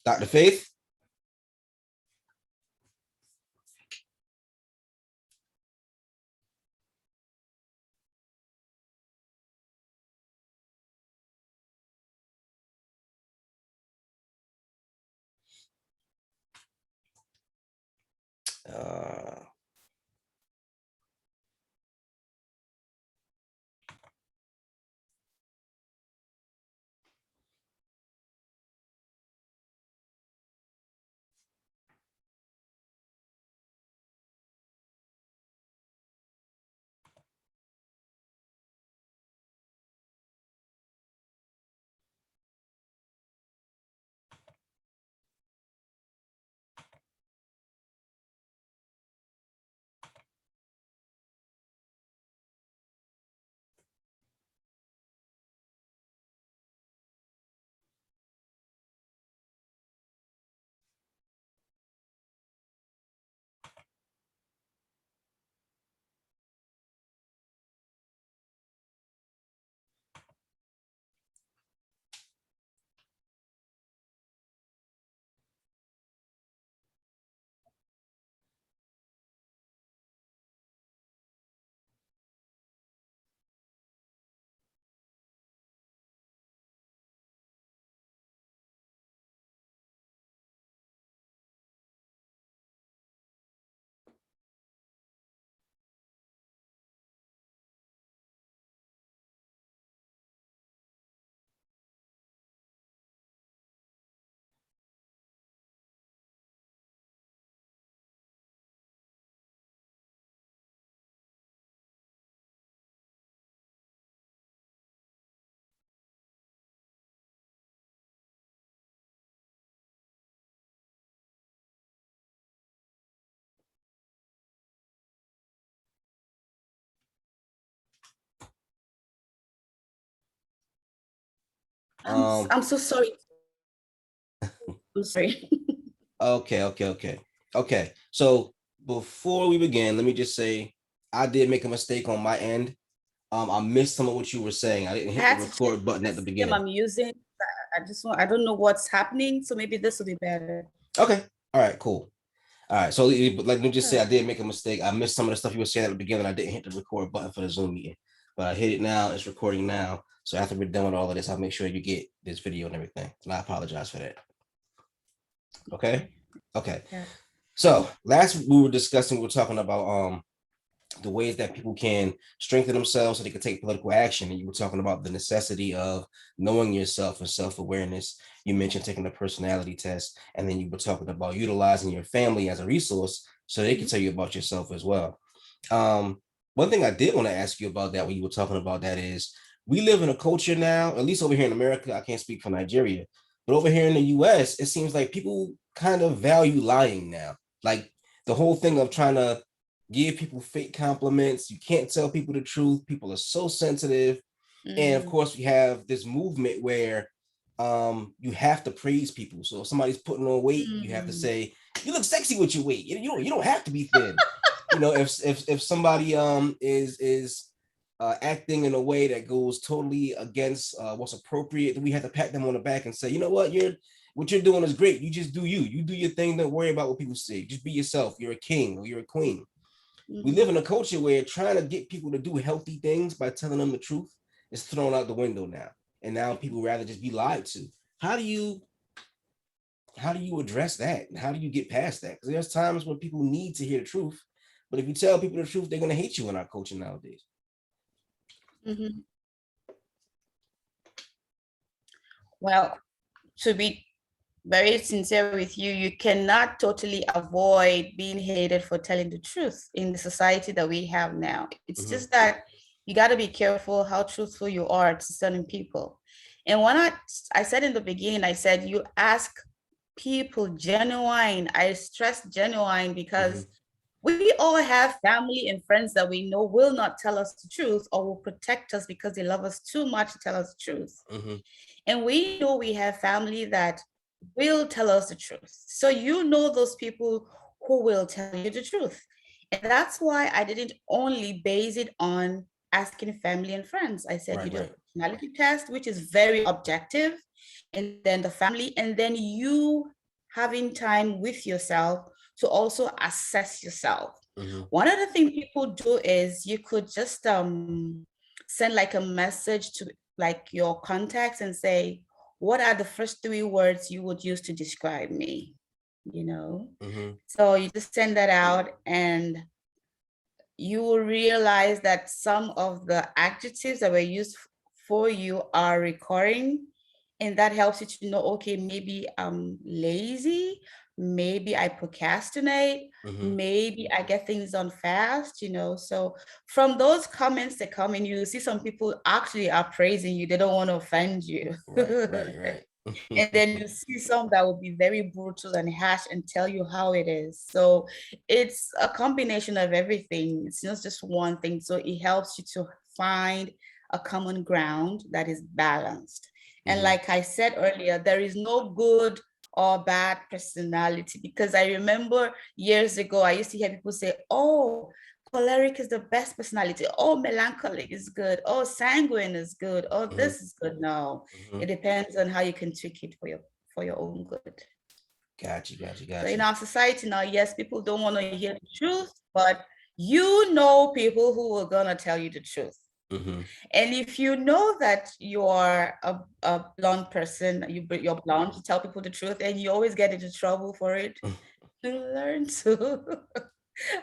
Dr. Faith? Uh, I'm so sorry. I'm sorry. okay. So before we begin, let me just say I did make a mistake on my end. I missed some of what you were saying. I didn't I hit the had to check record button the at the system beginning. I'm using. I don't know what's happening, so maybe this will be better. Okay. All right, cool. All right. So let me just say I Sure. did make a mistake. I missed some of the stuff you were saying at the beginning. I didn't hit the record button for the Zoom meeting. But I hit it now. It's recording now. So after we're done with all of this, I'll make sure you get this video and everything. And I apologize for that. Okay. Okay. Yeah. So last we were discussing, we were talking about the ways that people can strengthen themselves so they can take political action. And you were talking about the necessity of knowing yourself and self-awareness. You mentioned taking a personality test, and then you were talking about utilizing your family as a resource so they can tell you about yourself as well. Um, One thing I did want to ask you about that when you were talking about that is we live in a culture now, at least over here in America, I can't speak for Nigeria, but over here in the US, it seems like people kind of value lying now. Like the whole thing of trying to give people fake compliments. You can't tell people the truth. People are so sensitive. And of Mm. course, we have this movement where you have to praise people. So if somebody's putting on weight, you have to Mm. say, you look sexy with your weight. You don't have to be thin. You know, if somebody is acting in a way that goes totally against what's appropriate, then we have to pat them on the back and say, you know what you're doing is great. You just do you. You do your thing. Don't worry about what people say. Just be yourself. You're a king or you're a queen. We live Mm. in a culture where trying to get people to do healthy things by telling them the truth is thrown out the window now. And now people rather just be lied to. How do you how do you address that? And how do you get past that? Because there's times when people need to hear the truth, but if you tell people the truth, they're gonna hate you in our culture nowadays. Mhm. Well, to be very sincere with you, you cannot totally avoid being hated for telling the truth in the society that we have now. It's Mm-hmm. just that you got to be careful how truthful you are to certain people. And when I said in the beginning, I said you ask people genuine. I stress genuine Mm-hmm. because we all have family and friends that we know will not tell us the truth or will protect us because they love us too much to tell us the truth. Mm-hmm. And we know we have family that will tell us the truth. So you know those people who will tell you the truth. And that's why I didn't only base it on asking family and friends. I said you Right, do a right. personality test, which is very objective. and then the family, and then you having time with yourself to also assess yourself. Mhm. One of the things people do is you could just send like a message to like your contacts and say, what are the first 3 words you would use to describe me? You know? Mhm. So you just send that out and you will realize that some of the adjectives that were used for you are recurring, and that helps you to know, okay, maybe I'm lazy, maybe I procrastinate, Mhm. maybe I get things done fast, So from those comments that come in, you see some people actually are praising you. They don't want to offend you. Right. Right. Right. And then you see some that will be very brutal and harsh and tell you how it is. So it's a combination of everything. It's not just one thing. So it helps you to find a common ground that is balanced. And Mhm. like I said earlier, there is no good or bad personality, because I remember years ago, I used to hear people say, oh, choleric is the best personality. Oh, melancholic is good. Oh, sanguine is good. Oh, Mhm. this is good. No, it Mhm. depends on how you can tweak it for your own good. Gotcha. Gotcha. So in Gotcha. our society now, yes, people don't want to hear the truth, but you know people who are gonna tell you the truth. Mhm. And if you know that you are a blunt person, you're blunt, you tell people the truth, and you always get into trouble for it, you learn to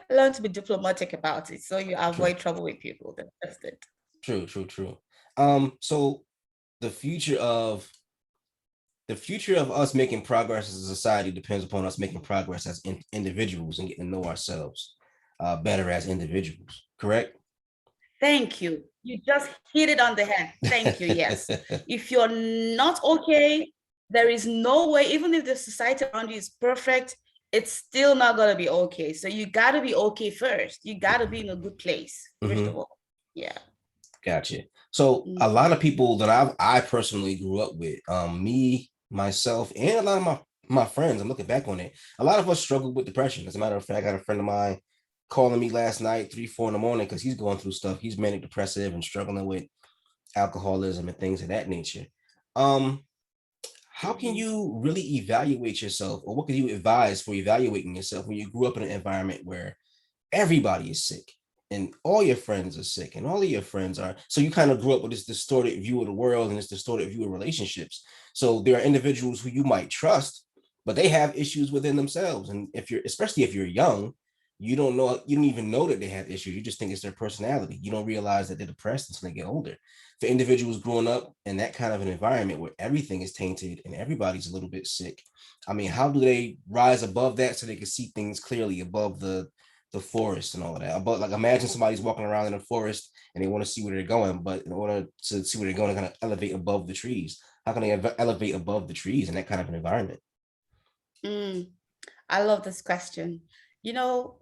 learn to be diplomatic about it, so you True. avoid trouble with people. That's it. True. True. True. So the future of us making progress as a society depends upon us making progress as individuals and getting to know ourselves better as individuals. Correct. Thank you. You just hit it on the head. Thank you. Yes. If you're not okay, there is no way, even if the society around you is perfect, it's still not going to be okay. So you got to be okay first. You got to be in a good place, first Hmm. of all. Yeah. Gotcha. So a Mhm. lot of people that I personally grew up with, me, myself, and a lot of my friends, I'm looking back on it, a lot of us struggle with depression. As a matter of fact, I got a friend of mine calling me last night, 3, 4 in the morning, because he's going through stuff. He's manic depressive and struggling with alcoholism and things of that nature. Um, how can Mhm. you really evaluate yourself, or what can you advise for evaluating yourself when you grew up in an environment where everybody is sick and all your friends are sick and all of your friends are, so you kind of grew up with this distorted view of the world and this distorted view of relationships. So there are individuals who you might trust, but they have issues within themselves, and if you're, especially if you're young, you don't even know that they have issues. You just think it's their personality. You don't realize that they're depressed until they get older. For individuals growing up in that kind of an environment where everything is tainted and everybody's a little bit sick, I mean, how do they rise above that so they can see things clearly above the forest and all of that? But like, imagine somebody's walking around in the forest and they want to see where they're going, but in order to see where they're going, they're going to elevate above the trees. How can they elevate above the trees in that kind of an environment? Mm, I love this question. You know,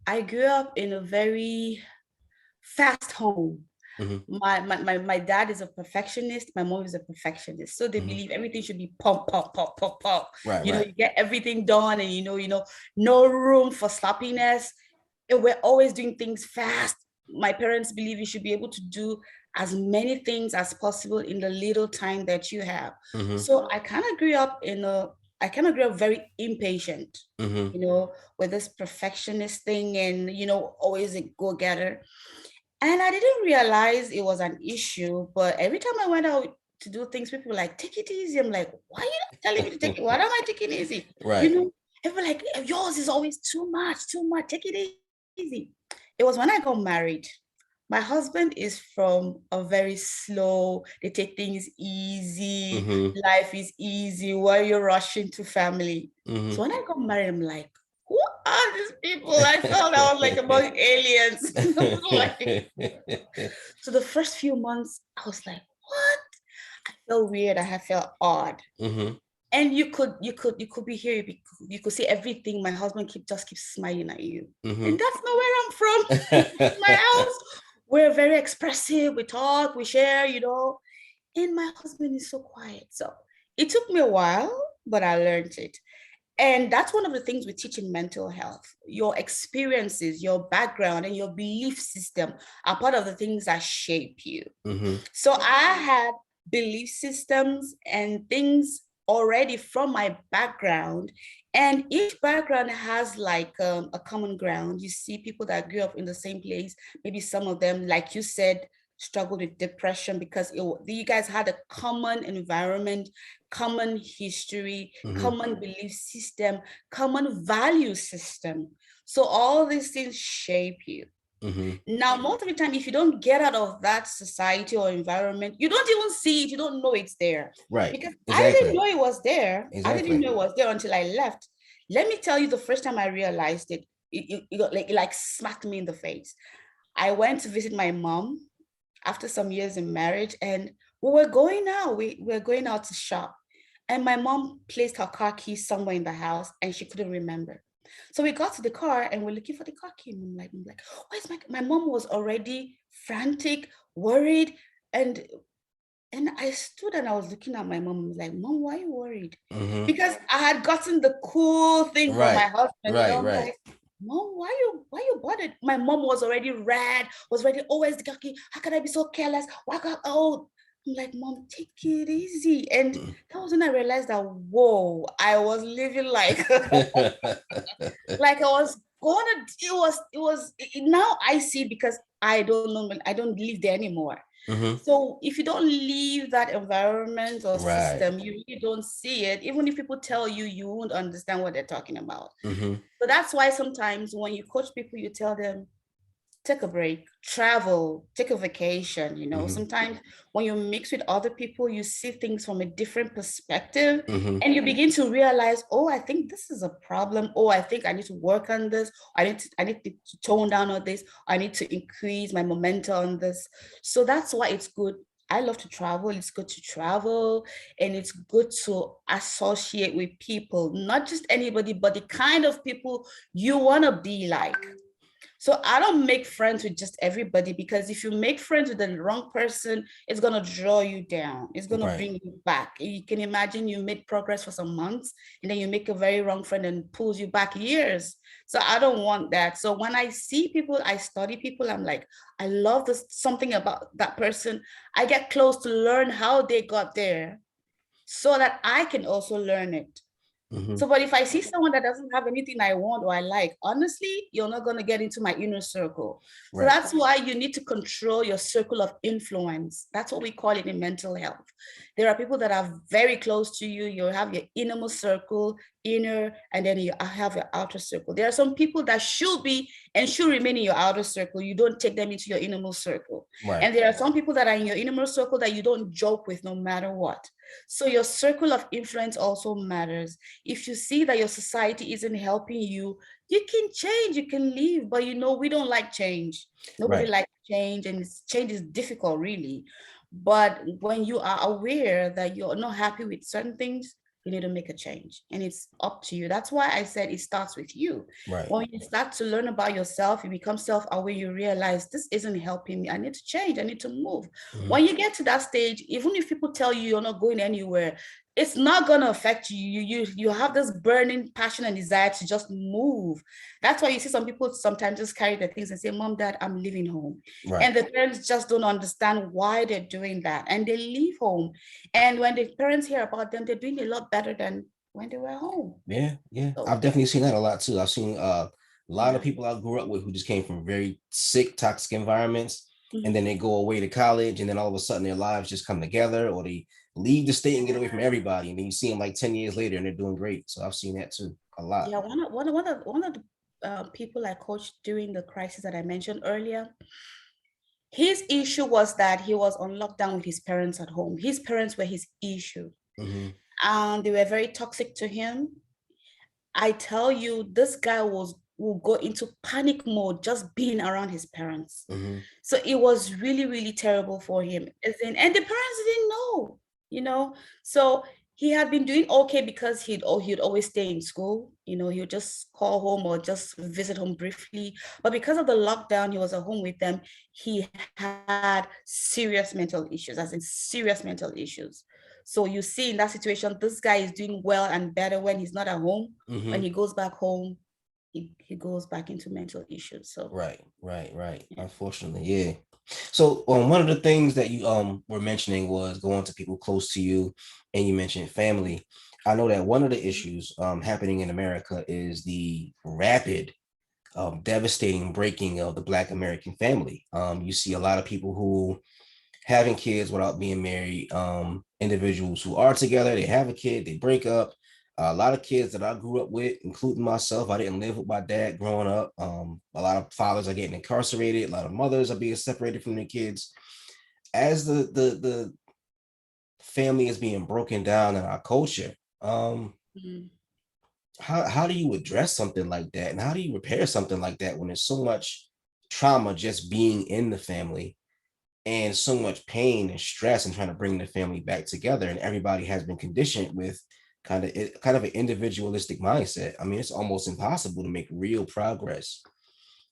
I grew up in a very fast home. Hmm. My dad is a perfectionist, my mom is a perfectionist, so they Hmm. believe everything should be pump pump pump pump pump. Right, right. You get everything done, and no room for sloppiness, and we're always doing things fast. My parents believe you should be able to do as many things as possible in the little time that you have. Hmm. So I kind of grew up very impatient, Hmm. with this perfectionist thing, and always a go-getter. And I didn't realize it was an issue, but every time I went out to do things, people were like, take it easy. I'm like, why are you not telling me to take it? Why am I taking it easy? You Right. know, people like, yours is always too much, take it easy. It was when I got married. My husband is from a very slow, they take things easy, Hmm. life is easy, while you're rushing to family. So Hmm. when I got married, I'm like, who are these people? I felt I was like among aliens. Like, so the first few months, I was like, what? I felt weird. I had felt odd. Hmm. And you could be here. You could see everything. My husband keeps smiling at you, Hmm. and that's not where I'm from. It's my house. We're very expressive. We talk. We share. And my husband is so quiet. So it took me a while, but I learned it. And that's one of the things we teach in mental health. Your experiences, your background, and your belief system are part of the things that shape you. Hmm. So I had belief systems and things already from my background. And each background has like a common ground. You see people that grew up in the same place, maybe some of them, like you said, struggled with depression because you guys had a common environment, common history, Mhm. common belief system, common value system. So all these things shape you. Mhm. Now, most of the time, if you don't get out of that society or environment, you don't even see it, you don't know it's there. Right. Because I didn't Exactly. know it was there. I didn't Exactly. know it was there until I left. Let me tell you, the first time I realized it, it like smacked me in the face. I went to visit my mom after some years in marriage, and we were going out. We were going out to shop. And my mom placed her car keys somewhere in the house and she couldn't remember. So we got to the car and we're looking for the car key. And I'm like, where's my mom was already frantic, worried. And and I stood and I was looking at my mom and was like, Mom, why are you worried? Mhm. Because I had gotten the cool thing from my Right. husband, Right. I'm Right. like, Mom, why you bothered? My mom was already red, was ready, always the cocky. How can I be so careless? Why can't I'm like, Mom, take it easy. And Mm. that was when I realized that, whoa, I was living like like I was gonna, now I see because I don't know, I don't live there anymore. Mhm. So if you don't leave that environment or Right. system, you really don't see it. Even if people tell you, you won't understand what they're talking about. Mhm. So that's why sometimes when you coach people, you tell them, take a break, travel, take a vacation. Mhm. Sometimes when you mix with other people, you see things from a different perspective Mhm. and you begin to realize, oh, I think this is a problem. Oh, I think I need to work on this. I need to tone down on this. I need to increase my momentum on this. So that's why it's good. I love to travel. It's good to travel and it's good to associate with people, not just anybody, but the kind of people you want to be like. So I don't make friends with just everybody because if you make friends with the wrong person, it's gonna draw you down. It's gonna Right. bring you back. You can imagine you made progress for some months and then you make a very wrong friend and pulls you back years. So I don't want that. So when I see people, I study people, I'm like, I love this something about that person. I get close to learn how they got there so that I can also learn it. Mhm. So, but if I see someone that doesn't have anything I want or I like, honestly, you're not going to get into my inner circle. So Right. that's why you need to control your circle of influence. That's what we call it in mental health. There are people that are very close to you. You have your innermost circle, inner, and then you have your outer circle. There are some people that should be and should remain in your outer circle. You don't take them into your innermost circle. Right. And there are some people that are in your innermost circle that you don't joke with no matter what. So your circle of influence also matters. If you see that your society isn't helping you, you can change, you can leave, but we don't like change. Nobody Right. likes change, and change is difficult, really. But when you are aware that you're not happy with certain things, you need to make a change, and it's up to you. That's why I said it starts with you. Right. When you start to learn about yourself, you become self-aware, you realize this isn't helping me. I need to change, I need to move. Mhm. When you get to that stage, even if people tell you you're not going anywhere, it's not going to affect you. You have this burning passion and desire to just move. That's why you see some people sometimes just carry their things and say, Mom, Dad, I'm leaving home. Right. And the parents just don't understand why they're doing that. And they leave home. And when the parents hear about them, they're doing a lot better than when they were home. Yeah. Yeah. So I've definitely seen that a lot too. I've seen a lot of yeah. people I grew up with who just came from very sick, toxic environments, and then Mhm. they go away to college, and then all of a sudden their lives just come together, or they leave the state and get away from everybody, and then you see them like 10 years later, and they're doing great. So I've seen that too a lot. Yeah, one of the people I coached during the crisis that I mentioned earlier, his issue was that he was on lockdown with his parents at home. His parents were his issue, Hmm. and they were very toxic to him. I tell you, this guy will go into panic mode just being around his parents. Hmm. So it was really, really terrible for him. And the parents didn't know, you know. So he had been doing okay because he'd always stay in school. He would just call home or just visit home briefly. But because of the lockdown, he was at home with them. He had serious mental issues, as in serious mental issues. So you see in that situation, this guy is doing well and better when he's not at home. When Hmm. he goes back home, he goes back into mental issues. So Right. yeah. Unfortunately, yeah. So one of the things that you were mentioning was going to people close to you, and you mentioned family. I know that one of the issues happening in America is the rapid, devastating breaking of the Black American family. You see a lot of people who having kids without being married, individuals who are together, they have a kid, they break up. A lot of kids that I grew up with, including myself, I didn't live with my dad growing up. A lot of fathers are getting incarcerated. A lot of mothers are being separated from their kids. As the family is being broken down in our culture, Mhm. how do you address something like that, and how do you repair something like that when there's so much trauma just being in the family, and so much pain and stress and trying to bring the family back together, and everybody has been conditioned with kind of an individualistic mindset. I mean, it's almost impossible to make real progress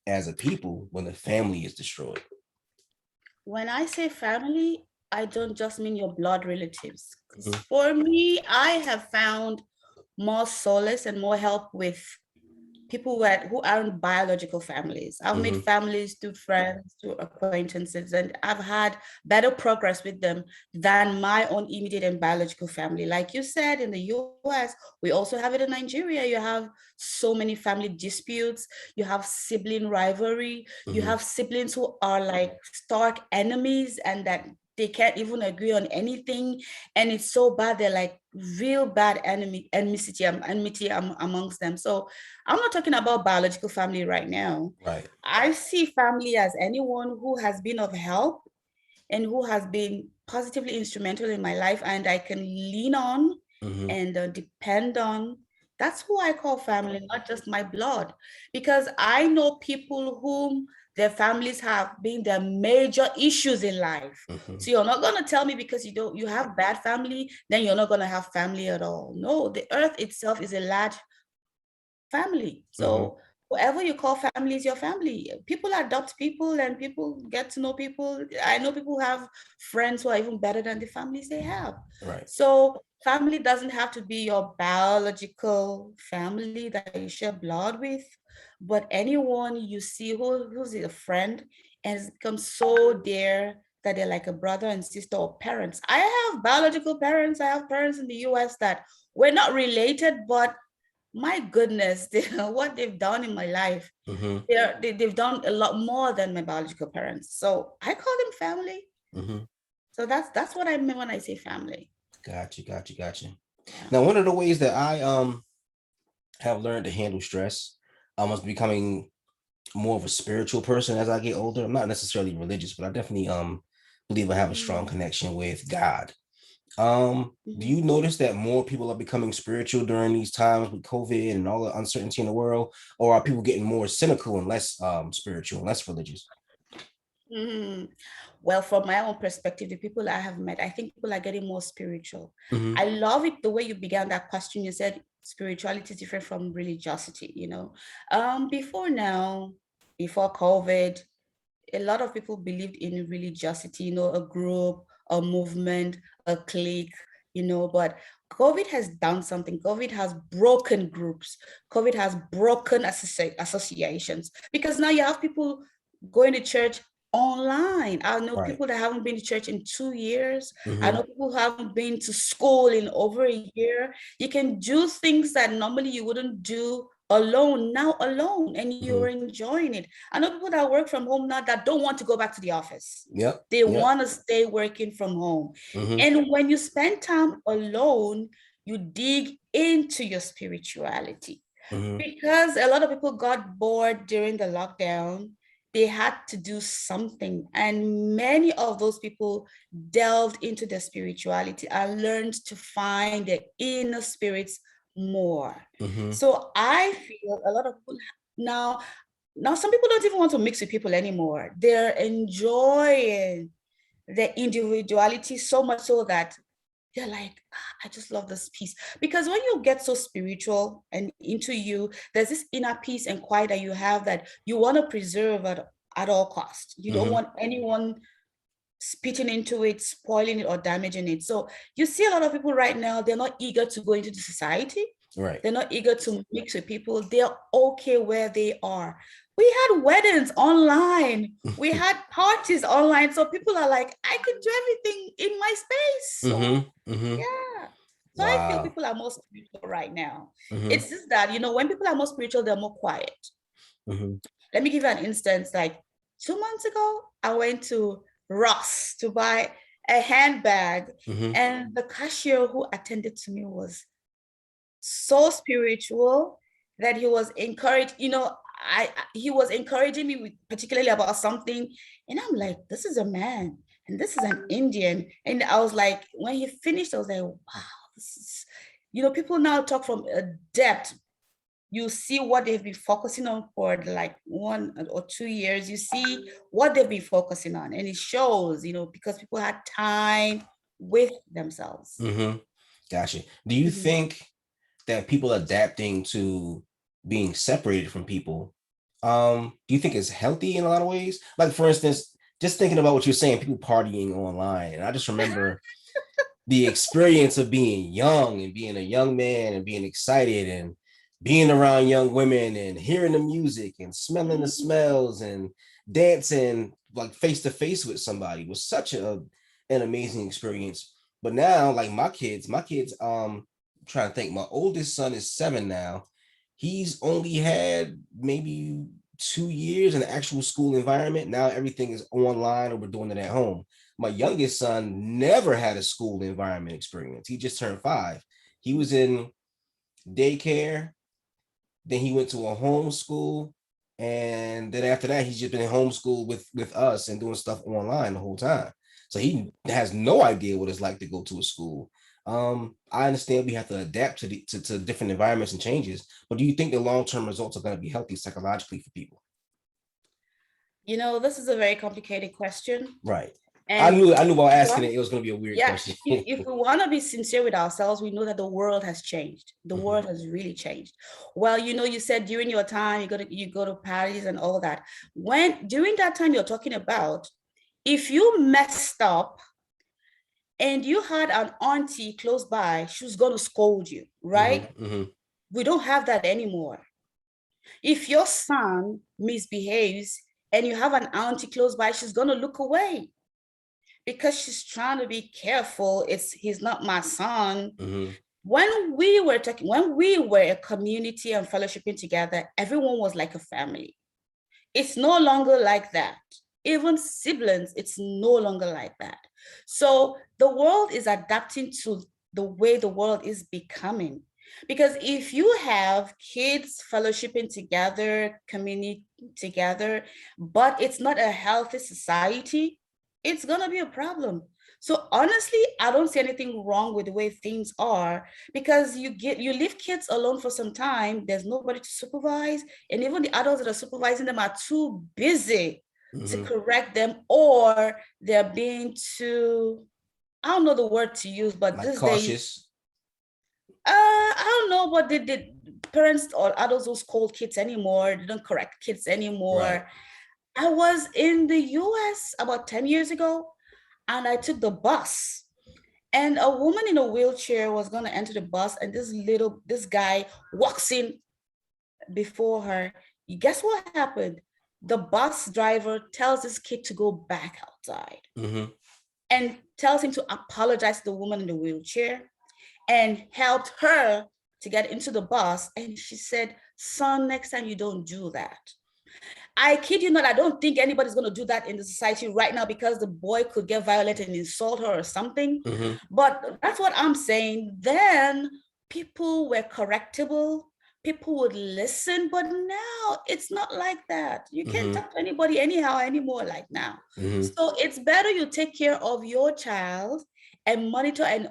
as a people when the family is destroyed. When I say family, I don't just mean your blood relatives. Because Mhm, for me, I have found more solace and more help with people who aren't biological families. I've made mhm, families through friends, through acquaintances, and I've had better progress with them than my own immediate and biological family. Like you said, in the US, we also have it in Nigeria. You have so many family disputes, you have sibling rivalry, you mhm, have siblings who are like stark enemies and that they can't even agree on anything, and it's so bad. They're like real bad enmity amongst them. So I'm not talking about biological family right now. right. I see family as anyone who has been of help and who has been positively instrumental in my life and I can lean on Mhm, and depend on. That's who I call family, not just my blood. Because I know people whom their families have been their major issues in life. mhm, So you're not gonna tell me because you have bad family, then you're not gonna have family at all. No, the earth itself is a large family. mhm, So whoever you call family is your family. People adopt people and people get to know people. I know people who have friends who are even better than the families they have. right. So family doesn't have to be your biological family that you share blood with, but anyone you see who's a friend and has become so dear that they're like a brother and sister or parents. I have biological parents. I have parents in the US that we're not related, but my goodness, what they've done in my life, Mhm, they've done a lot more than my biological parents. So I call them family. mhm. So that's what I mean when I say family. Got you. Yeah. Now, one of the ways that I have learned to handle stress, was becoming more of a spiritual person as I get older. I'm not necessarily religious, but I definitely believe I have a strong Mm-hmm. connection with God. Do Mm-hmm. you notice that more people are becoming spiritual during these times with COVID and all the uncertainty in the world, or are people getting more cynical and less spiritual and less religious? Mm-hmm. Well, from my own perspective, the people I have met, I think people are getting more spiritual. Hmm. I love it the way you began that question. You said spirituality is different from religiosity, Before now, before COVID, a lot of people believed in religiosity, a group, a movement, a clique, but COVID has done something. COVID has broken groups. COVID has broken associations because now you have people going to church online. I know Right. people that haven't been to church in 2 years. I Hmm. know people who haven't been to school in over a year. You can do things that normally you wouldn't do alone, now alone, and you're Hmm. enjoying it. I know people that work from home now that don't want to go back to the office. Yep. They Yep. want to stay working from home. Hmm. And when you spend time alone, you dig into your spirituality. Hmm. Because a lot of people got bored during the lockdown, they had to do something. And many of those people delved into their spirituality and learned to find their inner spirits more. Hmm. So I feel a lot of people now, now some people don't even want to mix with people anymore. They're enjoying their individuality so much so that they're like, I just love this peace. Because when you get so spiritual and into you, there's this inner peace and quiet that you have that you want to preserve at all costs. You don't Hmm. want anyone spitting into it, spoiling it, or damaging it. So you see a lot of people right now, they're not eager to go into the society. Right. They're not eager to mix with people. They're okay where they are. We had weddings online. We had parties online. So people are like, I can do everything in my space. So Mm-hmm. Mm-hmm. yeah. So I feel Wow. people are more spiritual right now. Mm-hmm. It's just that, when people are more spiritual, they're more quiet. Mm-hmm. Let me give you an instance. Like 2 months ago, I went to Ross to buy a handbag, Mm-hmm. and the cashier who attended to me was so spiritual that he was encouraged, he was encouraging me with, particularly about something. And I'm like, this is a man and this is an Indian. And I was like, when he finished, I was like, wow, this is, people now talk from a depth. You see what they've been focusing on for like 1 or 2 years. You see what they've been focusing on, and it shows, because people had time with themselves. Mm-hmm. Gotcha. Do you Mhm. think that people adapting to being separated from people, do you think it's healthy in a lot of ways? Like, for instance, just thinking about what you're saying, people partying online. And I just remember the experience of being young and being a young man and being excited and being around young women and hearing the music and smelling the smells and dancing like face to face with somebody was such an amazing experience. But now, like my kids, I'm trying to think, my oldest son is 7 now. He's only had maybe 2 years in the actual school environment. Now everything is online or we're doing it at home. My youngest son never had a school environment experience. He just turned 5. He was in daycare, then he went to a homeschool, and then after that, he's just been in homeschool with us and doing stuff online the whole time. So he has no idea what it's like to go to a school. I understand we have to adapt to different environments and changes, but do you think the long-term results are going to be healthy psychologically for people? This is a very complicated question. Right. And I knew while if asking one, it, it was going to be a weird yeah, question. if we want to be sincere with ourselves, we know that the world has changed. The Mhm. world has really changed. Well, you said during your time you go to parties and all that. When during that time you're talking about, if you messed up and you had an auntie close by, she was going to scold you, Mhm. right? Mhm. We don't have that anymore. If your son misbehaves and you have an auntie close by, she's going to look away because she's trying to be careful. He's not my son. Mhm. When we were a community and fellowshipping together, everyone was like a family. It's no longer like that. Even siblings, it's no longer like that. So the world is adapting to the way the world is becoming. Because if you have kids fellowshipping together, community together, but it's not a healthy society, it's going to be a problem. So honestly, I don't see anything wrong with the way things are, because you leave kids alone for some time, there's nobody to supervise, and even the adults that are supervising them are too busy to Mhm. correct them, or they're being too, I don't know the word to use, but Like these days, cautious. I don't know what the parents or adults don't scold kids anymore. They don't correct kids Right. anymore. I was in the US about 10 years ago, and I took the bus. And a woman in a wheelchair was going to enter the bus, and this guy walks in before her. Guess what happened? The bus driver tells this kid to go back outside Mhm. and tells him to apologize to the woman in the wheelchair and helped her to get into the bus. And she said, son, next time you don't do that. I kid you not, I don't think anybody's going to do that in the society right now, because the boy could get violent and insult her or something. Mhm. But that's what I'm saying. Then people were correctable, people would listen, but now it's not like that. You can't Mhm. talk to anybody anyhow anymore like now. Mhm. So it's better you take care of your child and monitor and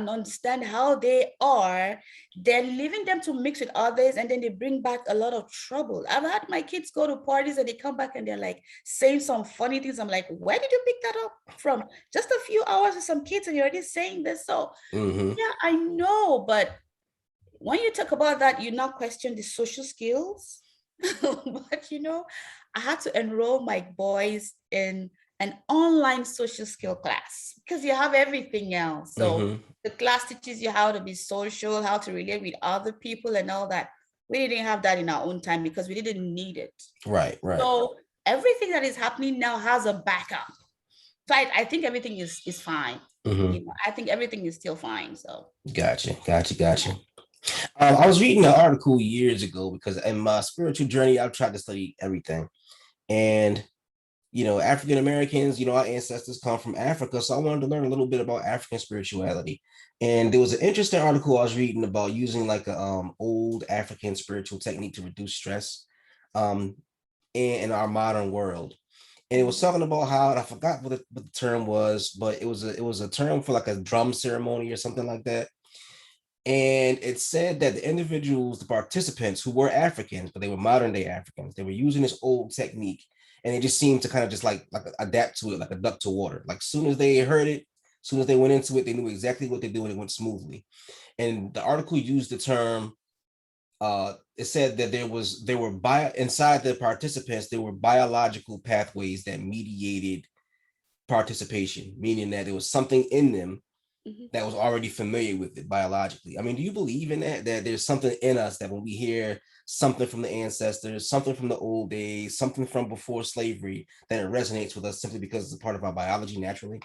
understand how they are, than leaving them to mix with others, and then they bring back a lot of trouble. I've had my kids go to parties and they come back and they're like saying some funny things. I'm like, where did you pick that up from? Just a few hours with some kids and you're already saying this. So Mhm. yeah, I know, but when you talk about that, you now question the social skills. But I had to enroll my boys in an online social skill class because you have everything else. So the class teaches you how to be social, how to relate with other people and all that. We didn't have that in our own time because we didn't need it. Right, right. So everything that is happening now has a backup. So I think everything is fine. I think everything is still fine. So Gotcha. I was reading an article years ago because in my spiritual journey, I've tried to study everything. And African Americans, our ancestors come from Africa. So I wanted to learn a little bit about African spirituality. And there was an interesting article I was reading about using like a old African spiritual technique to reduce stress in our modern world. And it was talking about how, and I forgot what the term was, but it was a term for like a drum ceremony or something like that. And it said that the individuals, the participants who were Africans, but they were modern day Africans, they were using this old technique, and they just seemed to kind of just like adapt to it, like a duck to water. Like soon as they heard it, soon as they went into it, they knew exactly what they do, and it went smoothly. And the article used the term. It said that inside the participants, there were biological pathways that mediated participation, meaning that there was something in them that was already familiar with it biologically. I mean, do you believe in that there's something in us that when we hear something from the ancestors, something from the old days, something from before slavery, that it resonates with us simply because it's a part of our biology naturally?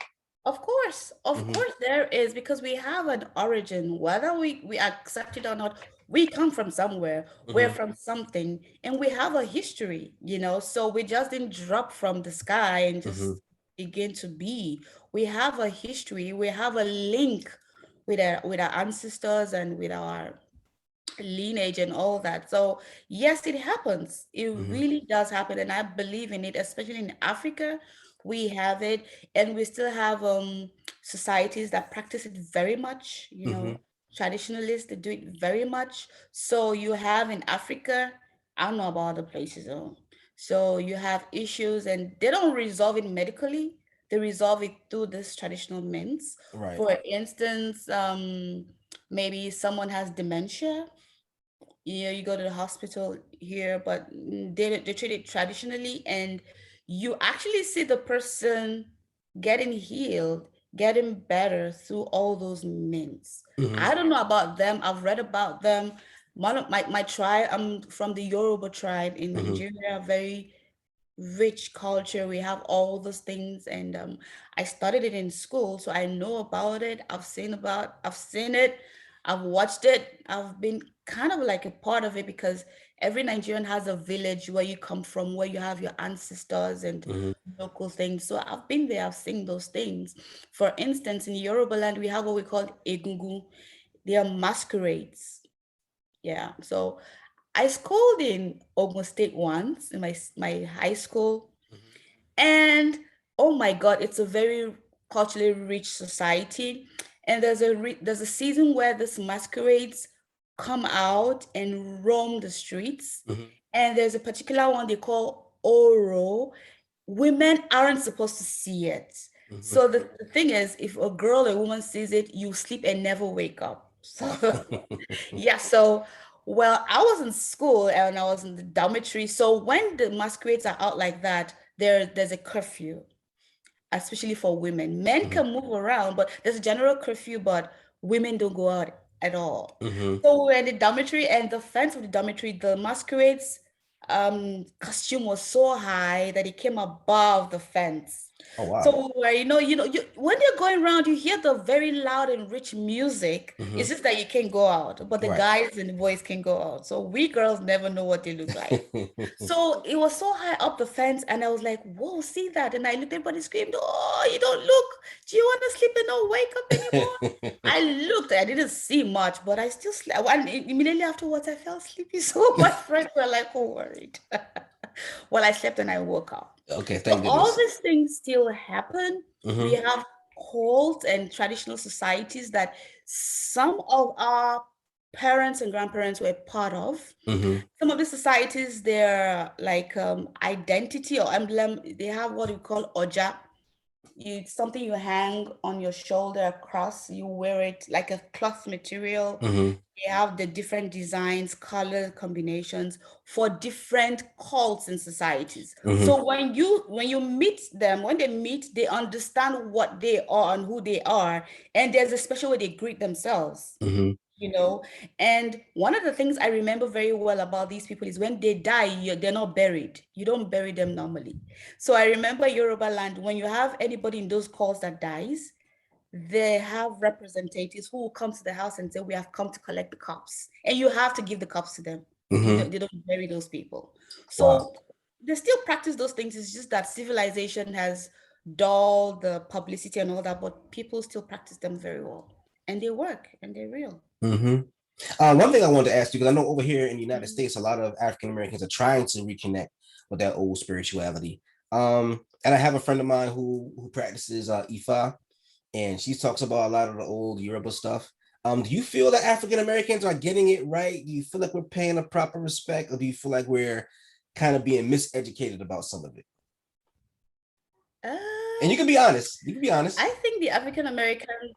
of course, there is, because we have an origin, whether we accept it or not. We come from somewhere, we're from something, and we have a history, so we just didn't drop from the sky and just begin to be. We have a history, we have a link with our ancestors and with our lineage and all that. So yes, it happens. It really does happen, and I believe in it, especially in Africa. We have it, and we still have societies that practice it very much. Traditionalists, they do it very much. So you have in Africa, I don't know about other places though. So you have issues, and they don't resolve it medically. They resolve it through this traditional means. Right. For instance, maybe someone has dementia. You go to the hospital here, but they treat it traditionally, and you actually see the person getting healed, getting better through all those means. I don't know about them. I've read about them. One of my tribe, I'm from the Yoruba tribe in Nigeria, very rich culture. We have all those things, and I studied it in school, so I know about it. I've seen it, I've watched it. I've been kind of like a part of it because every Nigerian has a village where you come from, where you have your ancestors and local things. So I've been there, I've seen those things. For instance, in Yoruba land, we have what we call egungun. They are masquerades. Yeah. So I schooled in Ogun State once in my high school, and oh my God, it's a very culturally rich society. And there's a season where these masquerades come out and roam the streets. And there's a particular one they call Oro. Women aren't supposed to see it. So the thing is, if a girl or woman sees it, you sleep and never wake up. So yeah, so well, I was in school and I was in the dormitory. So when the masquerades are out like that, there's a curfew, especially for women. Men can move around, but there's a general curfew, but women don't go out at all. So we're in the dormitory, and the fence of the dormitory, the masquerades costume was so high that it came above the fence. Oh wow. So where when you're going around, you hear the very loud and rich music. It's just that you can't go out, but the Right. guys and the boys can go out. So we girls never know what they look like. So it was so high up the fence, and I was like, "Whoa, see that?" And I looked, everybody screamed, "Oh, you don't look! Do you want to sleep and not wake up anymore?" I looked, I didn't see much, but I still slept. And immediately afterwards, I felt sleepy. So my friends were like, "Oh, worried." Well, I slept and I woke up. Okay, So thank all goodness. these things still happen. We have cults and traditional societies that some of our parents and grandparents were part of. Some of the societies, their like identity or emblem, they have what we call Oja. It's something you hang on your shoulder across. You wear it like a cloth material. Mm-hmm. They have the different designs, color combinations for different cults and societies. Mm-hmm. So when you meet them, when they meet, they understand what they are and who they are. And there's a special way they greet themselves, Mm-hmm. you know. And one of the things I remember very well about these people is when they die, they're not buried. You don't bury them normally. So I remember Yoruba land, when you have anybody in those calls that dies, they have representatives who will come to the house and say, we have come to collect the cups. And you have to give the cups to them. Mm-hmm. They don't bury those people. Wow. So they still practice those things. It's just that civilization has dulled the publicity and all that, but people still practice them very well. And they work and they're real. Mm-hmm. One thing I wanted to ask you, because I know over here in the United Mhm. States, a lot of African Americans are trying to reconnect with that old spirituality. And I have a friend of mine who practices Ifa, and she talks about a lot of the old Yoruba stuff. Do you feel that African Americans are getting it right? Do you feel like we're paying a proper respect, or do you feel like we're kind of being miseducated about some of it? And you Uh, can be honest. You can be honest. I think the African American,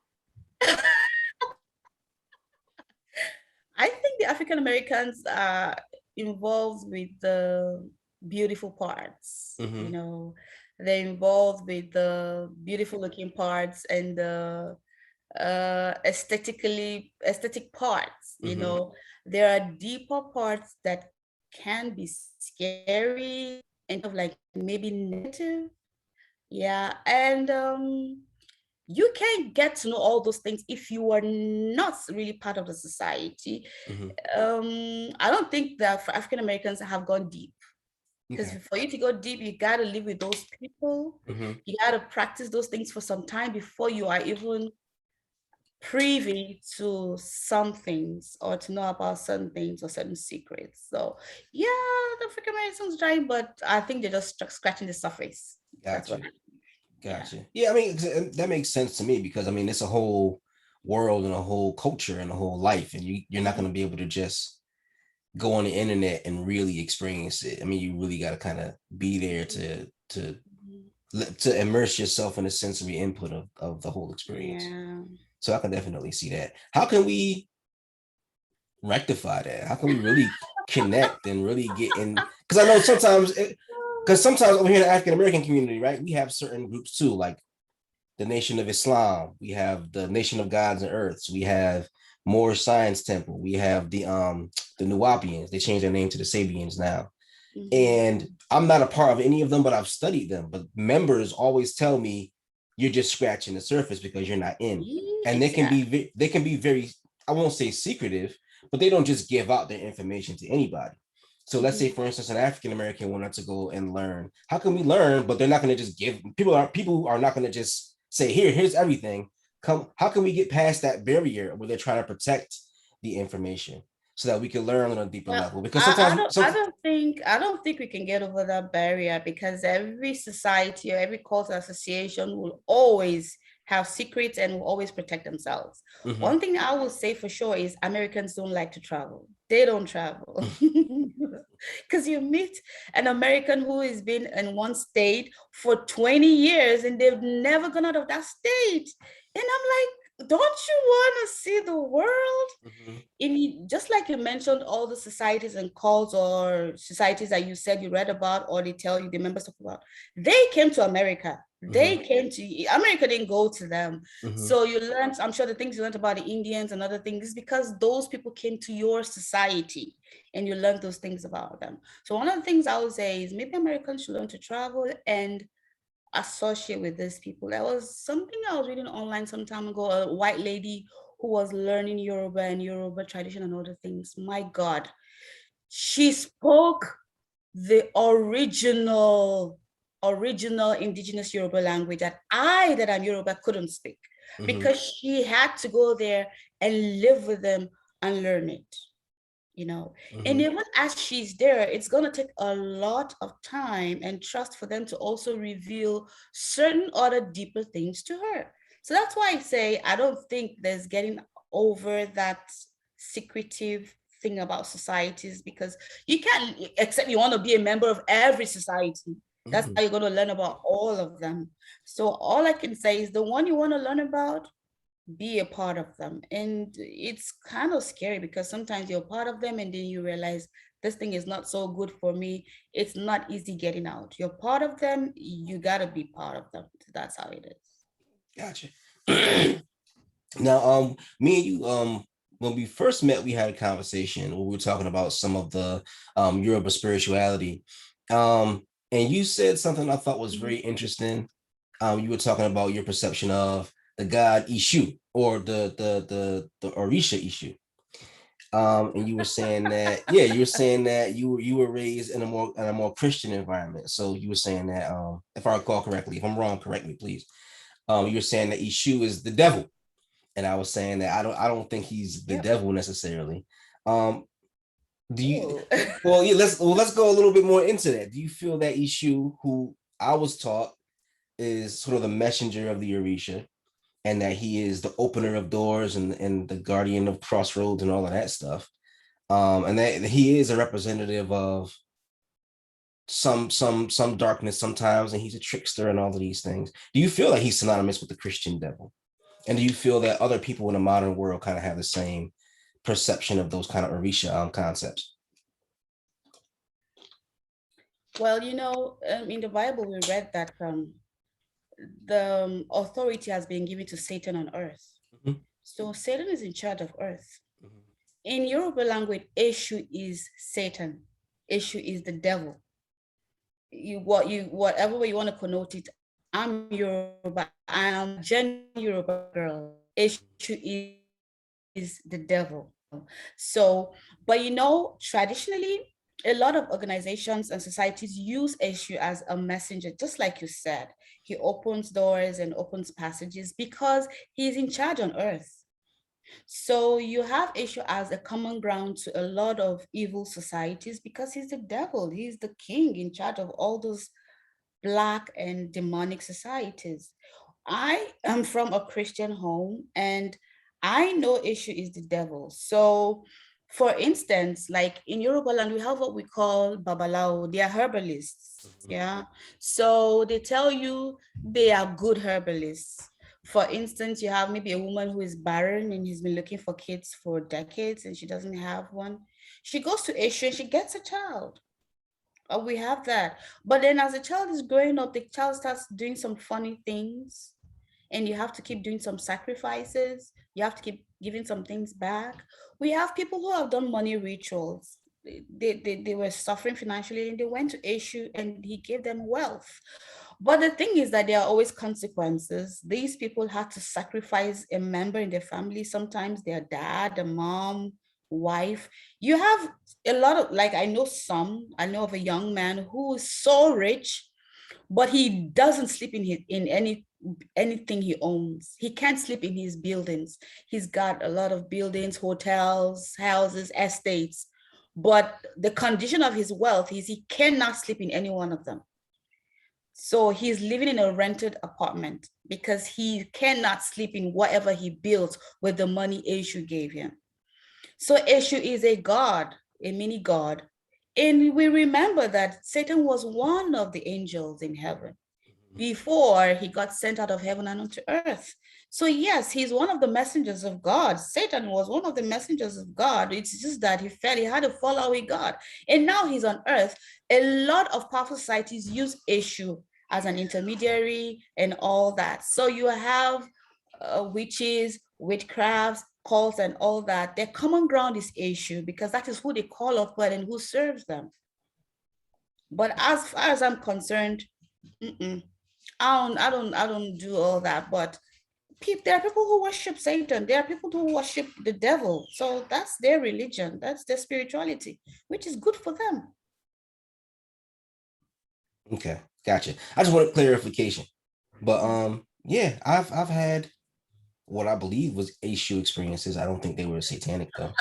I think the African Americans are involved with the beautiful parts, you Mm-hmm. know, they're involved with the beautiful looking parts and the aesthetic parts, you Mm-hmm. know. There are deeper parts that can be scary and of like maybe negative. Yeah. And you can't get to know all those things if you are not really part of the society. Mm-hmm. I don't think that for African Americans have gone deep, because Okay. for you to go deep, you got to live with those people. Mm-hmm. You got to practice those things for some time before you are even privy to some things or to know about certain things or certain secrets. So yeah, the African Americans trying, but I think they're just scratching the surface. That's what Gotcha. I think. Yeah. Gotcha. Yeah, I mean that makes sense to me because I mean it's a whole world and a whole culture and a whole life, and you're not going to be able to just go on the internet and really experience it. I mean, you really got to kind of be there Mhm. to immerse yourself in the sensory input of the whole experience. Yeah. So I can definitely see that. How can we rectify that? How can we really connect and really get in? Because I know sometimes, because sometimes over here in the African American community, right, we have certain groups too, like the Nation of Islam, we have the Nation of Gods and Earths, we have Moorish Science Temple, we have the Nuwapians. They changed their name to the Sabians now. And Mhm. I'm not a part of any of them, but I've studied them. But members always tell me you're just scratching the surface because you're not in. Yeah, And exactly. they can be very, I won't say secretive, but they don't just give out their information to anybody. So let's say, Mhm. for instance, an African American wanted to go and learn. How can we learn? But they're not going to just give people are not going to just say, here's everything. Come, how can we get past that barrier where they're trying to protect the information so that we can learn on a deeper Well, level? Because sometimes some I don't think we can get over that barrier, because every society or every cultural association will always have secrets and will always protect themselves. Mhm. One thing I will say for sure is Americans don't like to travel. They don't travel. Because you meet an American who has been in one state for 20 years and they've never gone out of that state. And I'm like, don't you want to see the world? Mhm. In just like you mentioned, all the societies and cults or societies that you said you read about or they tell you the members talk about, they came to America. They Mhm. came to America, didn't go to them. Mhm. So you learned, I'm sure the things you learned about the Indians and other things is because those people came to your society and you learned those things about them. So one of the things I would say is maybe Americans should learn to travel and associate with these people. There was something I was reading online some time ago, a white lady who was learning Yoruba and Yoruba tradition and other things. My God, she spoke the original indigenous Yoruba language that I'm Yoruba couldn't speak, Mhm. because she had to go there and live with them and learn it, you know. And Mhm. even as she's there, it's going to take a lot of time and trust for them to also reveal certain other deeper things to her. So that's why I say I don't think there's getting over that secretive thing about societies, because you can't, except you want to be a member of every society. That's Mhm. how you're going to learn about all of them. So all I can say is the one you want to learn about, be a part of them. And it's kind of scary because sometimes you're part of them and then you realize this thing is not so good for me. It's not easy getting out. You're part of them, you got to be part of them. That's how it is. Gotcha. Now, me and you, when we first met, we had a conversation where we were talking about some of the Yoruba spirituality. And you said something I thought was very Mhm. interesting. You were talking about your perception of the god Ishu or the Orisha Ishu. And you were saying that, yeah, you were saying that you were raised in a more Christian environment. So you were saying that, if I recall correctly, if I'm wrong, correct me, please. You were saying that Ishu is the devil, and I was saying that I don't think he's the Yep. devil necessarily. Um, do you? Oh. Well, yeah. Let's go a little bit more into that. Do you feel that Ishu, who I was taught is sort of the messenger of the Orisha, and that he is the opener of doors and the guardian of crossroads and all of that stuff, and that he is a representative of some darkness sometimes, and he's a trickster and all of these things. Do you feel like he's synonymous with the Christian devil? And do you feel that other people in the modern world kind of have the same perception of those kind of Orisha concepts? Well, in the Bible, we read that the authority has been given to Satan on earth. Mhm, So Satan is in charge of earth. mhm, In Yoruba language, Eshu is Satan. Eshu is the devil. Whatever way you want to connote it. I'm Yoruba. I'm Gen Yoruba girl. Eshu is the devil. So, but traditionally, a lot of organizations and societies use Eshu as a messenger, just like you said. He opens doors and opens passages because he's in charge on earth. So you have issue as a common ground to a lot of evil societies because he's the devil. He's the king in charge of all those black and demonic societies. I am from a Christian home and I know issue is the devil. So for instance, like in Yoruba land, we have what we call babalao. They are herbalists. mhm, Yeah. So they tell you they are good herbalists. For instance, you have maybe a woman who is barren and has been looking for kids for decades and she doesn't have one. She goes to Asia and she gets a child. We have that. But then as the child is growing up, the child starts doing some funny things and you have to keep doing some sacrifices. You have to keep giving some things back. We have people who have done money rituals. They were suffering financially and they went to Eshu and he gave them wealth. But the thing is that there are always consequences. These people had to sacrifice a member in their family, sometimes their dad, a mom, wife. You have a lot of, like, I know of a young man who is so rich, but he doesn't sleep in anything he owns. He can't sleep in his buildings. He's got a lot of buildings, hotels, houses, estates, but the condition of his wealth is he cannot sleep in any one of them. So he's living in a rented apartment because he cannot sleep in whatever he built with the money Eshu gave him. So Eshu is a god, a mini god. And we remember that Satan was one of the angels in heaven before he got sent out of heaven and onto earth. So, yes, he's one of the messengers of God. Satan was one of the messengers of God. It's just that he fell, he had to follow with God. And now he's on earth. A lot of powerful societies use Eshu as an intermediary and all that. So, you have witches, witchcrafts, cults, and all that. Their common ground is Eshu because that is who they call upon and who serves them. But as far as I'm concerned, mm-mm, I don't do all that. But there are people who worship Satan. There are people who worship the devil. So that's their religion. That's their spirituality, which is good for them. okay, gotcha. I just wanted clarification, but yeah, I've had what I believe was Aishu experiences. I don't think they were satanic though.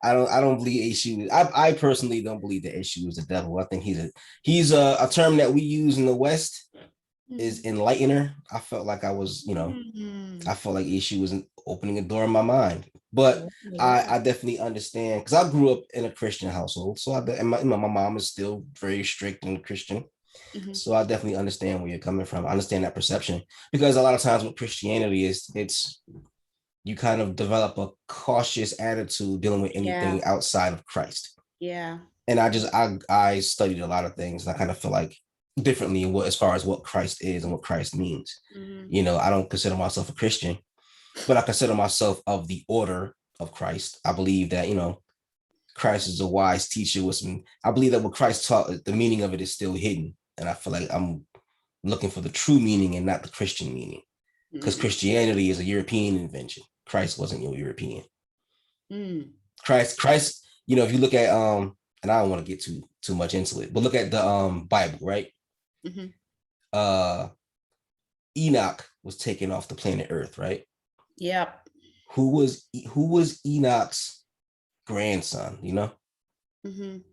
I don't believe Aishu. I personally don't believe that Aishu is the devil. I think he's a term that we use in the West is Mm. enlightener. I felt like I was, Mm. I felt like Ishu was opening a door in my mind. But I Yeah. definitely understand because I grew up in a Christian household. So and my mom is still very strict and Christian. Mhm. So I definitely understand where you're coming from. I understand that perception because a lot of times with Christianity is it's you kind of develop a cautious attitude dealing with Yeah. anything outside of Christ. Yeah. And I studied a lot of things and I kind of feel like differently in what as far as what Christ is and what Christ means. Mhm. You know, I don't consider myself a Christian, but I consider myself of the order of Christ. I believe that, you know, Christ is a wise teacher with some, I believe that what Christ taught, the meaning of it is still hidden. And I feel like I'm looking for the true meaning and not the Christian meaning. Because Mm. Christianity is a European invention. Christ wasn't your European. Mm. Christ, you know, if you look at and I don't want to get too much into it, but look at the Bible, right? Mhm. Uh Enoch was taken off the planet Earth, right? Yep. Who was Enoch's grandson, you know? Mhm.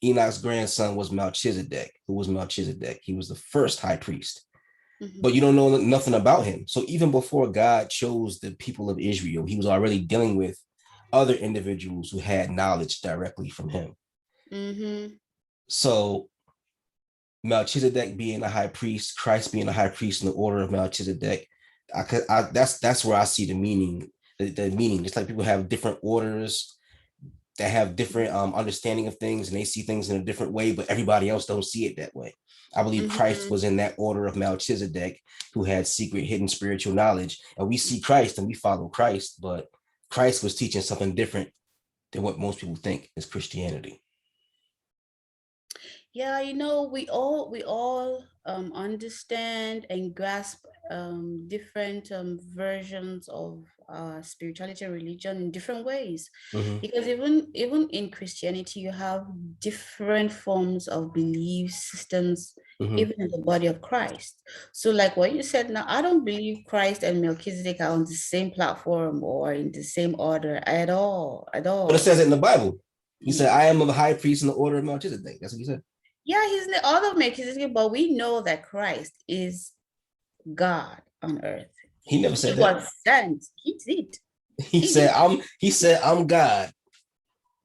Enoch's grandson was Melchizedek. Who was Melchizedek? He was the first high priest. Mhm. But you don't know nothing about him. So even before God chose the people of Israel, he was already dealing with other individuals who had knowledge directly from him. Mhm. So Melchizedek being a high priest, Christ being a high priest in the order of Melchizedek, that's where I see the meaning. The meaning, just like people have different orders that have different understanding of things and they see things in a different way, but everybody else don't see it that way. I believe Christ Mhm. was in that order of Melchizedek, who had secret, hidden spiritual knowledge, and we see Christ and we follow Christ, but Christ was teaching something different than what most people think is Christianity. Yeah, we all understand and grasp different versions of spirituality and religion in different ways. Mm-hmm, Because even in Christianity, you have different forms of belief systems, mm-hmm, even in the body of Christ. So, like what you said now, I don't believe Christ and Melchizedek are on the same platform or in the same order at all, at but it all. says it in the Bible. He said, I am of a high priest in the order of Melchizedek. That's what he said. Yeah, he's the other Melchizedek, but we know that Christ is God on earth. He never He said that. was sent. He did. He He said, did. I'm God.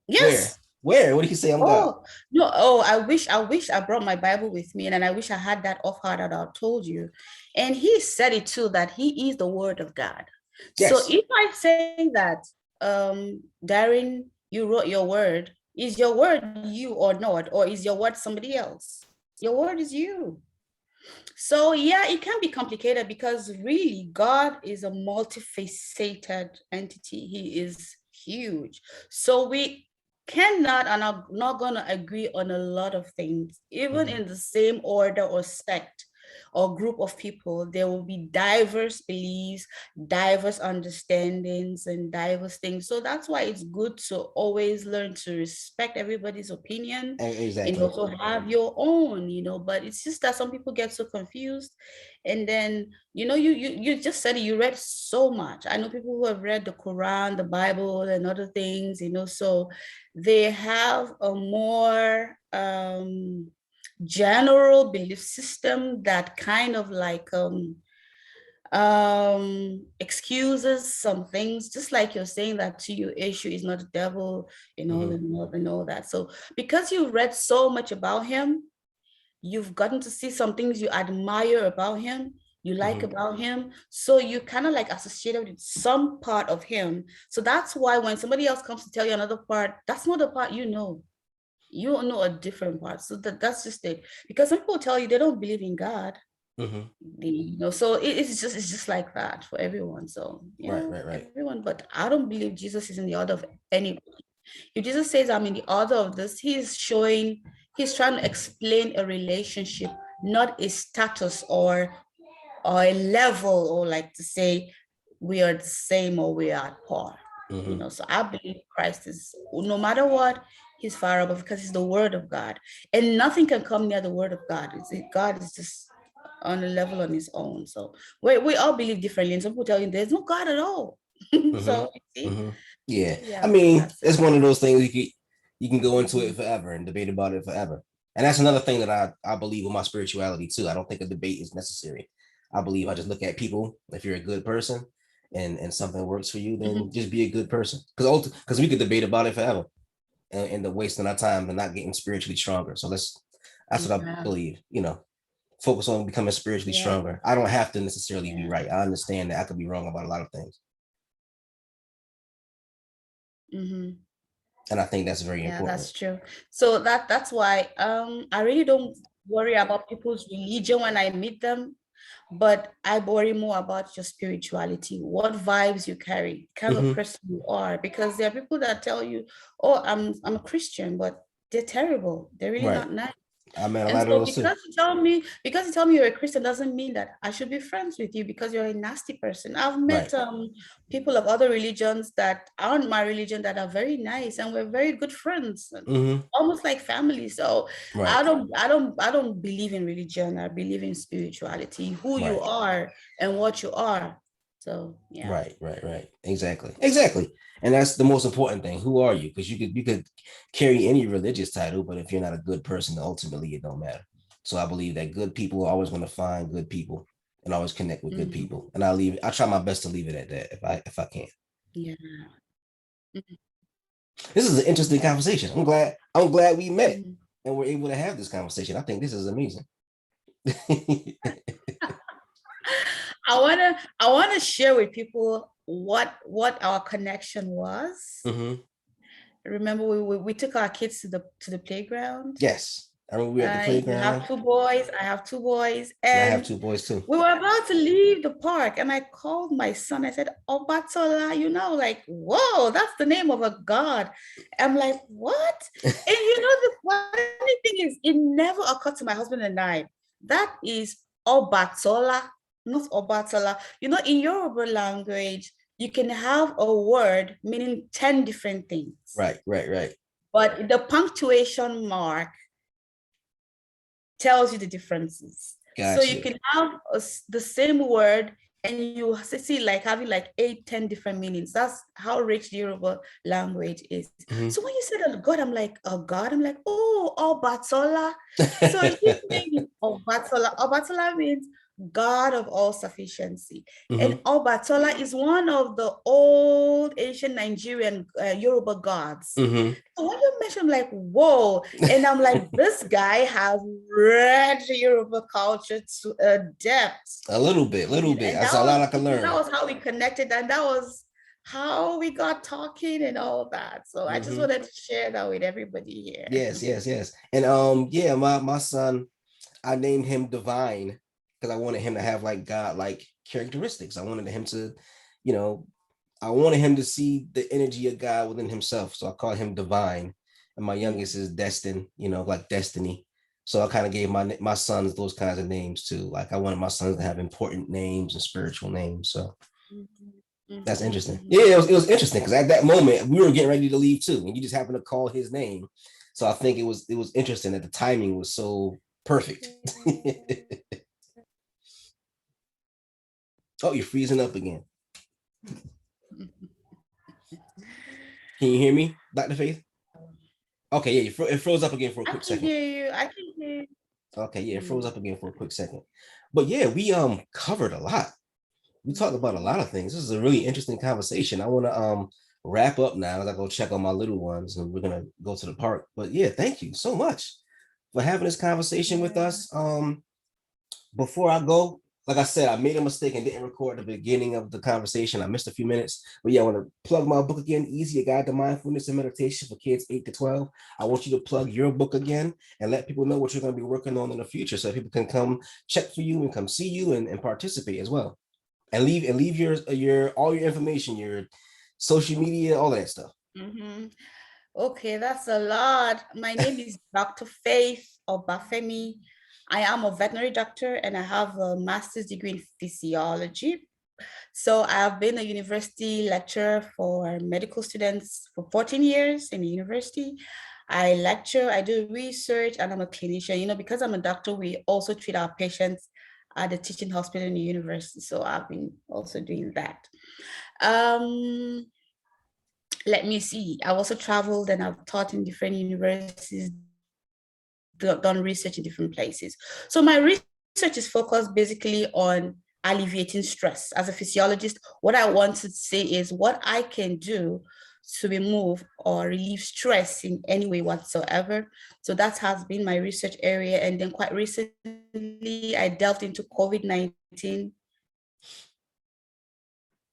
Where? Yes. Where? What did he say? I'm God. Oh, no. Oh, I wish I brought my Bible with me and I wish I had that off heart that I told you. And he said it too, that he is the word of God. So Yes. if I say that, Darren, you wrote your word, is your word you or not? Or is your word somebody else? Your word is you. So yeah, it can be complicated because really God is a multifaceted entity. He is huge. So we cannot and are not going to agree on a lot of things, even Mm-hmm. in the same order or sect or group of people. There will be diverse beliefs, diverse understandings, and diverse things. So that's why it's good to always learn to respect everybody's opinion and Exactly. also have your own, but it's just that some people get so confused. And then, you just said it, you read so much. I know people who have read the Quran, the Bible, and other things, so they have a more general belief system that kind of like excuses some things, just like you're saying that to your issue is not the devil Mm-hmm. and all that. So because you read so much about him, you've gotten to see some things you admire about him, you like Mm-hmm. about him, so you kind of like associated with some part of him. So that's why when somebody else comes to tell you another part, that's not the part you know a different part. So that's just it. Because some people tell you they don't believe in God, Mm-hmm. so it's just like that for everyone. So Right, yeah, right, right. everyone. But I don't believe Jesus is in the order of any. If Jesus says I'm in the order of this, he's trying to explain a relationship, not a status or a level, or like to say we are the same or we are at par. Mm-hmm. So I believe Christ is, no matter what, he's far above because he's the word of God. And nothing can come near the word of God. God is just on a level on his own. So we all believe differently. And some people tell you there's no God at all. So you Mm-hmm. see, Mm-hmm. Yeah. I yeah, so mean, that's it's it. one of those things you can go into it Mhm. forever and debate about it forever. And that's another thing that I believe with my spirituality too. I don't think a debate is necessary. I believe I just look at people. If you're a good person and something works for you, then Mhm. just be a good person. Because we could debate about it forever and the wasting our time and not getting spiritually stronger. So That's what I Yeah. believe, focus on becoming spiritually Yeah. stronger. I don't have to necessarily be Yeah. right. I understand that I could be wrong about a lot of things. Mm-hmm. And I think that's very Yeah, important. that's true. So that's why I really don't worry about people's religion when I meet them, but I worry more about your spirituality, what vibes you carry, kind of Mm-hmm. person you are, because there are people that tell you, "Oh, I'm a Christian," but they're terrible. They're really Right. not nice. I met a And lot of so those too. because you tell me you're a Christian doesn't mean that I should be friends with you because you're a nasty person. I've met Right. people of other religions that aren't my religion that are very nice and we're very good friends, Mm-hmm. almost like family. So Right. I don't believe in religion. I believe in spirituality, who you Right. are and what you are. So yeah. Right. Exactly. And that's the most important thing. Who are you? Because you could carry any religious title, but if you're not a good person, ultimately it don't matter. So I believe that good people are always going to find good people and always connect with good Mhm. people. And I try my best to leave it at that if I can. Yeah. Mhm. This is an interesting conversation. I'm glad we met Mhm. and we're able to have this conversation. I think this is amazing. I wanna share with people what our connection was. Hmm. Remember, we took our kids to the playground. Yes. I remember we were at the You have playground two boys. I have two boys, and I have and two boys too. we were about to leave the park, and I called my son. I said, "Obatola," like, whoa, that's the name of a god. I'm like, what? And the funny thing is, it never occurred to my husband and I. That is Obatola, not Obatola. In Yoruba language, you can have a word meaning 10 different things, Right. but the punctuation mark tells you the differences. So Got you you. can have the same word and you see like having like 8, 10 different meanings. That's how rich the Yoruba language is. Mhm. So when you said a God, I'm like, a God? I'm like, oh, Obatola. So his name is Obatola. Obatola means God of all sufficiency. And Mhm. Obatola is one of the old ancient Nigerian Yoruba gods. Mhm. So when you mention, I'm like, whoa. And I'm like, this guy has read Yoruba culture to a depth. A little bit. And That's a lot I can that learn. was how we connected. And that was how we got talking and all that. So I just Mhm. wanted to share that with everybody here. Yes. And yeah, my son, I named him Divine because I wanted him to have like God like characteristics. I wanted him to, you know, I wanted him to see the energy of God within himself. So I called him Divine. And my youngest is Destin, like Destiny. So I kind of gave my sons those kinds of names too. Like I wanted my sons to have important names and spiritual names. So Mhm, that's mhm, interesting. mhm. Yeah, it was interesting because at that moment we were getting ready to leave too, and you just happened to call his name. So I think it was interesting that the timing was so perfect. Oh, you're freezing up again. Can you hear me, Dr. Faith? Okay, yeah, it froze up again for a I quick can second. hear you. I can hear you. Okay, yeah, it froze Mm, up again for a quick second. But yeah, we covered a lot. We talked about a lot mhm. of things. This is a really interesting conversation. I want to wrap up now as I go check on my little ones and we're gonna go to the park. But yeah, thank you so much for having this conversation with Yeah. us. Before I go, like I said, I made a mistake and didn't record the beginning of the conversation. I missed a few minutes, but yeah, I want to plug my book again, Easy, a Guide to Mindfulness and Meditation for Kids 8 to 12. I want you to plug your book again and let people know what you're going to be working on in the future so people can come check for you and come see you and participate as well. And leave your all your information, your social media, all of that stuff. Mhm. Okay, that's a lot. My name is Dr. Faith Obafemi. I am a veterinary doctor and I have a master's degree in physiology. So I have been a university lecturer for medical students for 14 years in the university. I lecture, I do research, and I'm a clinician. Because I'm a doctor, we also treat our patients at the teaching hospital in the university. So I've been also doing that. Um, Let me see. I've also traveled and I've taught in different universities, done research in different places. So my research is focused basically on alleviating stress. As a physiologist, what I want to say is what I can do to remove or relieve stress in any way whatsoever. So that has been my research area. And then quite recently, I delved into COVID-19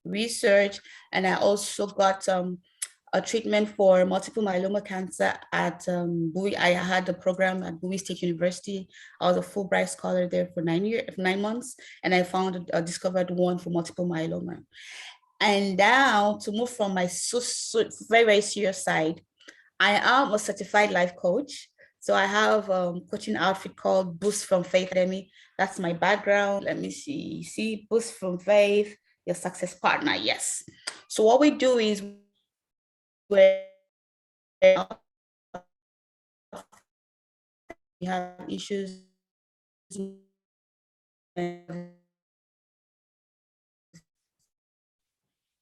research, and I also got a treatment for multiple myeloma cancer at Bowie. I had a program at Bowie State University. I was a Fulbright scholar there for 9 months, and I found discovered one for multiple myeloma. And now to move from my very, very serious side, I am a certified life coach. So I have a coaching outfit called Boost from Faith Academy. That's my background. Let me see, Boost from Faith, your success partner. Yes. So what we do is we have issues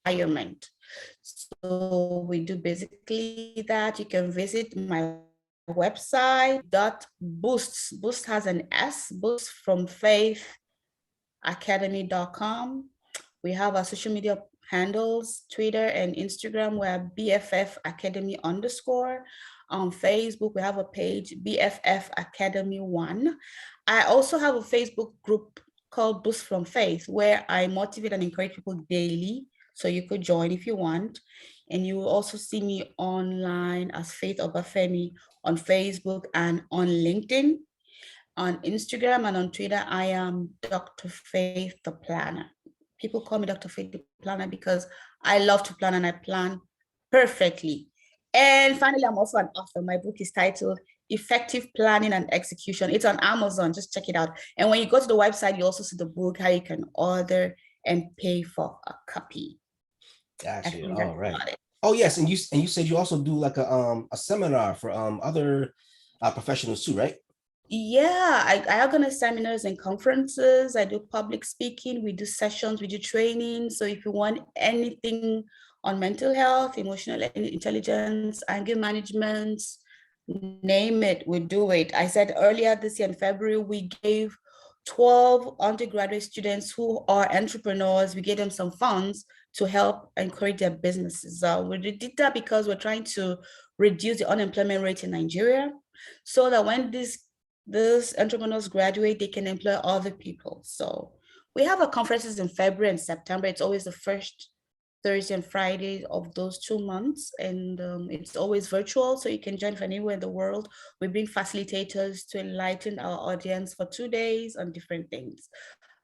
environment. So we do basically that. You can visit my website .boosts. Boost has an S, Boost from Faith Academy.com. We have our social media handles, Twitter and Instagram, we're BFF Academy _. On Facebook, we have a page, BFF Academy 1. I also have a Facebook group called Boost from Faith, where I motivate and encourage people daily. So you could join if you want. And you will also see me online as Faith Obafemi on Facebook and on LinkedIn. On Instagram and on Twitter, I am Dr. Faith the Planner. People call me Dr. Faith the Planner because I love to plan and I plan perfectly. And finally, I'm also an author. My book is titled Effective Planning and Execution. It's on Amazon. Just check it out. And when you go to the website, you also see the book, how you can order and pay for a copy. Gotcha. All right. Oh yes, and you said you also do like a seminar for other professionals too, right? Yeah, I organize seminars and conferences. I do public speaking. We do sessions, we do training. So if you want anything on mental health, emotional intelligence, anger management, name it, we do it. I said earlier this year in February, we gave 12 undergraduate students who are entrepreneurs, we gave them some funds to help encourage their businesses. We did that because we're trying to reduce the unemployment rate in Nigeria, so that when these entrepreneurs graduate, they can employ other people. So we have our conferences in February and September. It's always the first Thursday and Friday of those 2 months. And it's always virtual, so you can join from anywhere in the world. We bring facilitators to enlighten our audience for 2 days on different things.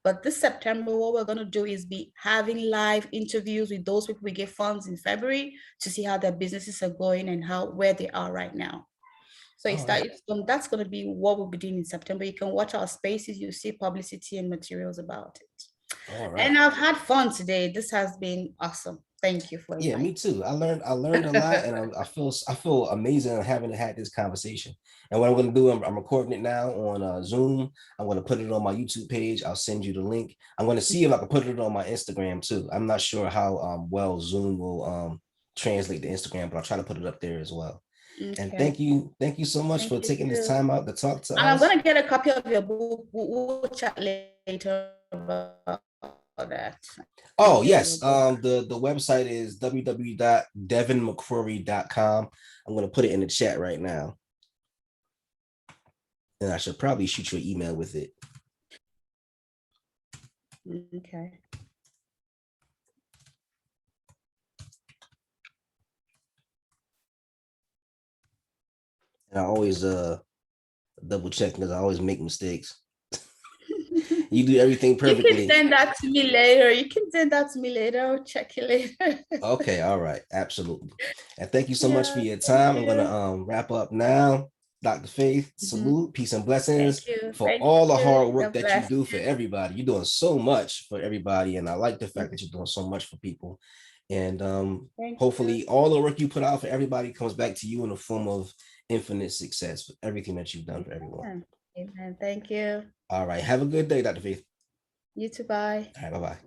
But this September, what we're going to do is be having live interviews with those people we give funds in February to see how their businesses are going and where they are right now. So that's going to be what we'll be doing in September. You can watch our spaces. You see publicity and materials about it. All right. And I've had fun today. This has been awesome. Thank you for inviting. Yeah, me too. I learned a lot, and I feel amazing having had this conversation. And what I'm going to do, I'm recording it now on Zoom. I'm going to put it on my YouTube page. I'll send you the link. I'm going to see if I can put it on my Instagram too. I'm not sure how well Zoom will translate to Instagram, but I'll try to put it up there as well. Okay. And thank you so much for taking this time out to talk to us. I'm going to get a copy of your book. We'll chat later about that. Oh yes, the website is www.devinmccrory.com. I'm going to put it in the chat right now, and I should probably shoot you an email with it. Okay. And I always double check because I always make mistakes. You do everything perfectly. You can send that to me later. I'll check it later. Okay, all right, absolutely. And thank you so much for your time. I'm gonna wrap up now. Dr. Faith, salute, peace and blessings for all the hard work that you do for everybody. You're doing so much for everybody, and I like the fact that you're doing so much for people. And hopefully all the work you put out for everybody comes back to you in the form of infinite success for everything that you've done for everyone. Amen. Thank you. All right. Have a good day, Dr. Faith. You too. Bye. All right. Bye-bye.